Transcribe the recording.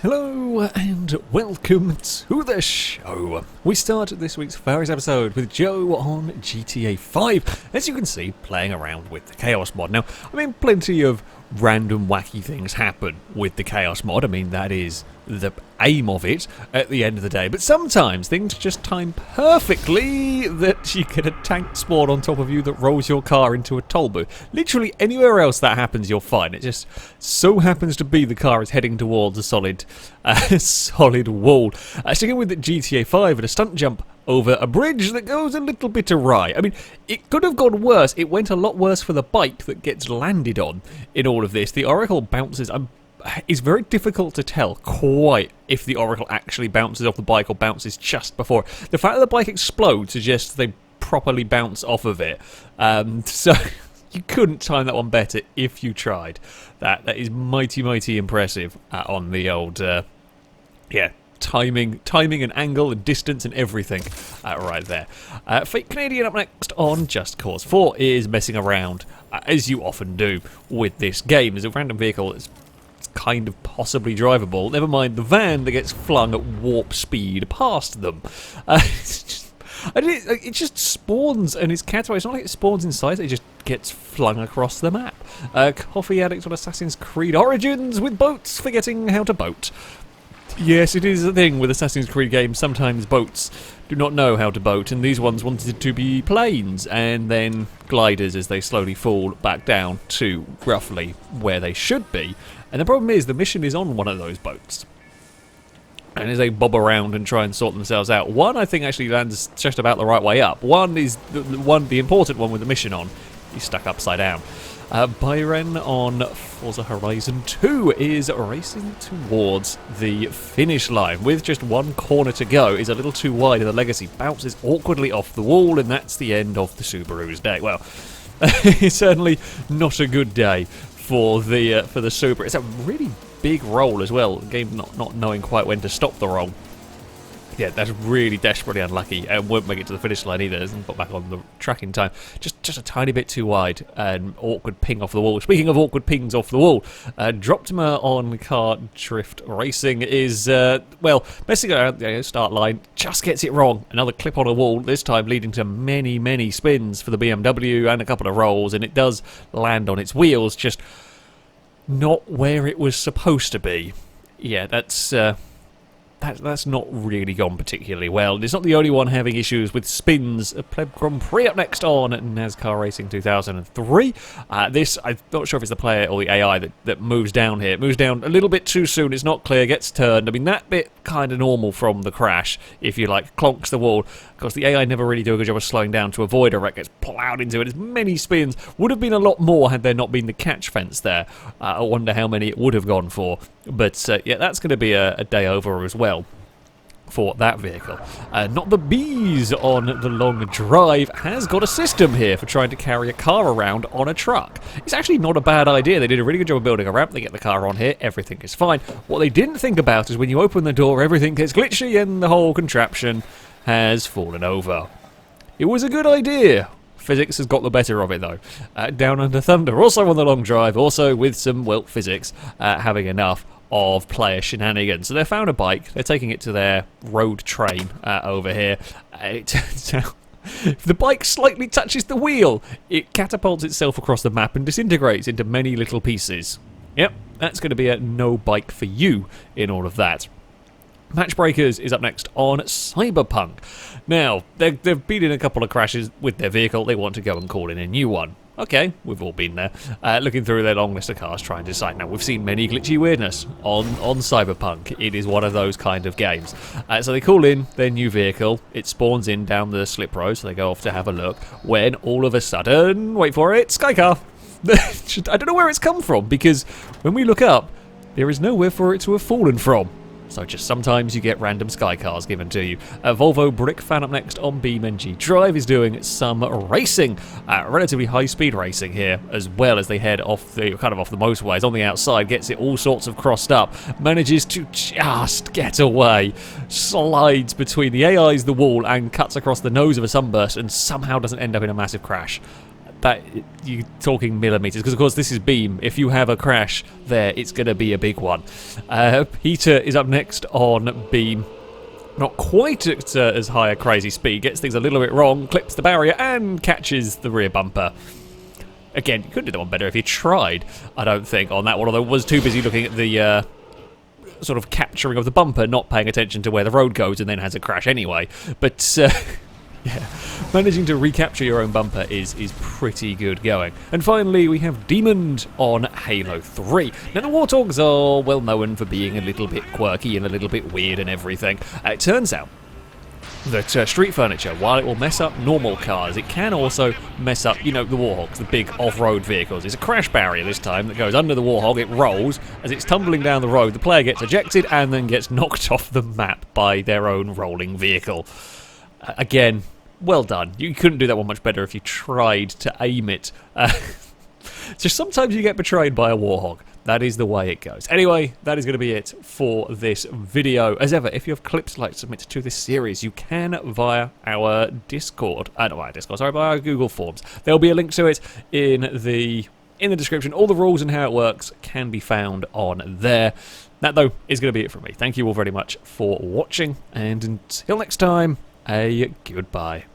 Hello and welcome to the show. We start this week's FailRace episode with Joe on GTA 5. As you can see, playing around with the Chaos mod. Now, plenty of random wacky things happen with the Chaos mod. That is the aim of it at the end of the day. But sometimes things just time perfectly that you get a tank spawn on top of you that rolls your car into a toll booth. Literally anywhere else that happens, you're fine. It just so happens to be the car is heading towards a solid wall. Sticking with the GTA 5 and a stunt jump over a bridge that goes a little bit awry. It could have gone worse. It went a lot worse for the bike that gets landed on in all of this. The Oracle bounces. It's very difficult to tell quite if the Oracle actually bounces off the bike or bounces just before. The fact that the bike explodes suggests they properly bounce off of it. So you couldn't time that one better if you tried. That is mighty impressive on the old, timing and angle and distance and everything right there. Fake Canadian up next on Just Cause 4 is messing around, as you often do with this game. There's a random vehicle that's kind of possibly drivable. Never mind the van that gets flung at warp speed past them. It just spawns and it's cataway. It's not like it spawns inside, it just gets flung across the map. Coffee addict on Assassin's Creed Origins with boats forgetting how to boat. Yes, it is a thing with Assassin's Creed games. Sometimes boats do not know how to boat, and these ones wanted to be planes and then gliders as they slowly fall back down to roughly where they should be. And the problem is the mission is on one of those boats. And as they bob around and try and sort themselves out, one I think actually lands just about the right way up. One is the important one with the mission on. He's stuck upside down. Byron on Forza Horizon 2 is racing towards the finish line. With just one corner to go, is a little too wide and the Legacy bounces awkwardly off the wall, and that's the end of the Subaru's day. Well, it's certainly not a good day for the Supra. It's a really big roll as well. The game not knowing quite when to stop the roll. Yeah, that's really desperately unlucky and won't make it to the finish line either. Hasn't got back on the track in time. Just a tiny bit too wide. An awkward ping off the wall. Speaking of awkward pings off the wall, Droptimer on Car Drift Racing is, messing around the start line. Just gets it wrong. Another clip on a wall, this time leading to many spins for the BMW and a couple of rolls. And it does land on its wheels, just not where it was supposed to be. Yeah, that's not really gone particularly well. It's not the only one having issues with spins. A Pleb Grand Prix up next on NASCAR Racing 2003. This, I'm not sure if it's the player or the AI that moves down here. It moves down a little bit too soon. It's not clear. Gets turned. That bit kind of normal from the crash, if you like. Clonks the wall. Of course, the AI never really do a good job of slowing down to avoid a wreck. Gets ploughed into it. As many spins. Would have been a lot more had there not been the catch fence there. I wonder how many it would have gone for. But, that's going to be a day over as well for that vehicle. Not the Bees on the long drive has got a system here for trying to carry a car around on a truck. It's actually not a bad idea. They did a really good job of building a ramp. They get the car on here. Everything is fine. What they didn't think about is when you open the door, everything gets glitchy and the whole contraption has fallen over. It was a good idea. Physics has got the better of it, though. Down Under Thunder, also on the long drive, also with some, physics having enough of player shenanigans. So they found a bike, they're taking it to their road train over here. It turns out if the bike slightly touches the wheel, it catapults itself across the map and disintegrates into many little pieces. Yep, that's going to be a no bike for you in all of that. Matchbreakers is up next on Cyberpunk. Now, they've been in a couple of crashes with their vehicle. They want to go and call in a new one. Okay, we've all been there. Looking through their long list of cars, trying to decide. Now, we've seen many glitchy weirdness on Cyberpunk. It is one of those kind of games. So they call in their new vehicle. It spawns in down the slip road, so they go off to have a look. When all of a sudden, wait for it, Skycar. I don't know where it's come from, because when we look up, there is nowhere for it to have fallen from. So just sometimes you get random sky cars given to you. Volvo Brick Fan up next on BeamNG Drive is doing some racing, relatively high-speed racing here, as well as they head off the motorways on the outside, gets it all sorts of crossed up, manages to just get away, slides between the AI's the wall and cuts across the nose of a sunburst and somehow doesn't end up in a massive crash. that you're talking millimetres, because of course this is beam. If you have a crash there, it's going to be a big one. Peter is up next on beam. Not quite at as high a crazy speed, gets things a little bit wrong, clips the barrier and catches the rear bumper. Again, you could do that one better if you tried, I don't think, on that one, although I was too busy looking at the sort of capturing of the bumper, not paying attention to where the road goes, and then has a crash anyway. But yeah, managing to recapture your own bumper is pretty good going. And finally, we have Demoned on Halo 3. Now, the Warthogs are well known for being a little bit quirky and a little bit weird and everything. It turns out that street furniture, while it will mess up normal cars, it can also mess up, you know, the Warthogs, the big off-road vehicles. It's a crash barrier this time that goes under the Warthog. It rolls. As it's tumbling down the road, the player gets ejected and then gets knocked off the map by their own rolling vehicle. Again, well done. You couldn't do that one much better if you tried to aim it. Just sometimes you get betrayed by a Warthog. That is the way it goes. Anyway, that is going to be it for this video. As ever, if you have clips you'd like to submit to this series, you can via our Discord. Not our Discord, sorry, via our Google Forms. There'll be a link to it in the description. All the rules and how it works can be found on there. That, though, is going to be it from me. Thank you all very much for watching, and until next time, a goodbye.